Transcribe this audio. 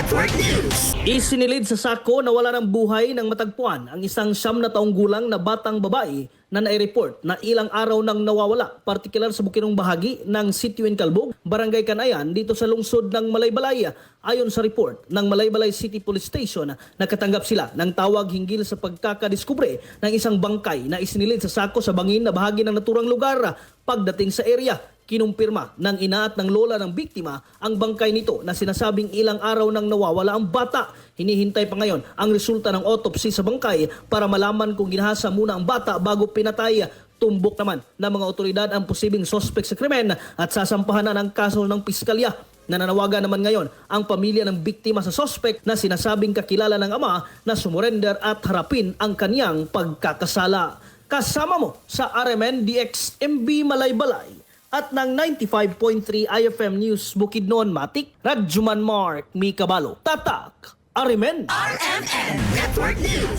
Network News. Isinilid sa sako na wala ng buhay ng matagpuan ang isang 9 na taong gulang na batang babae na nai-report na ilang araw nang nawawala, partikular sa bukidong bahagi ng Sitio Calbog, Barangay Canayan dito sa lungsod ng Malaybalay. Ayon sa report ng Malaybalay City Police Station, nakatanggap sila ng tawag hinggil sa pagkakadiskubre ng isang bangkay na isinilid sa sako sa bangin na bahagi ng naturang lugar. Pagdating sa area, kinumpirma ng ina at ng lola ng biktima ang bangkay nito na sinasabing ilang araw nang nawawala ang bata. Hinihintay pa ngayon ang resulta ng autopsy sa bangkay para malaman kung ginahasa muna ang bata bago pinatay. Tumbok naman ng mga otoridad ang posibleng suspect sa krimen at sasampahan na ng kaso ng piskalya. Nananawagan naman ngayon ang pamilya ng biktima sa suspect na sinasabing kakilala ng ama na sumurrender at harapin ang kaniyang pagkakasala. Kasama mo sa RMN DXMB Malaybalay at ng 95.3 IFM News Bukidnon Matik, Radjuman Mark Mikabalo, Tatak, RMN RMN Network News.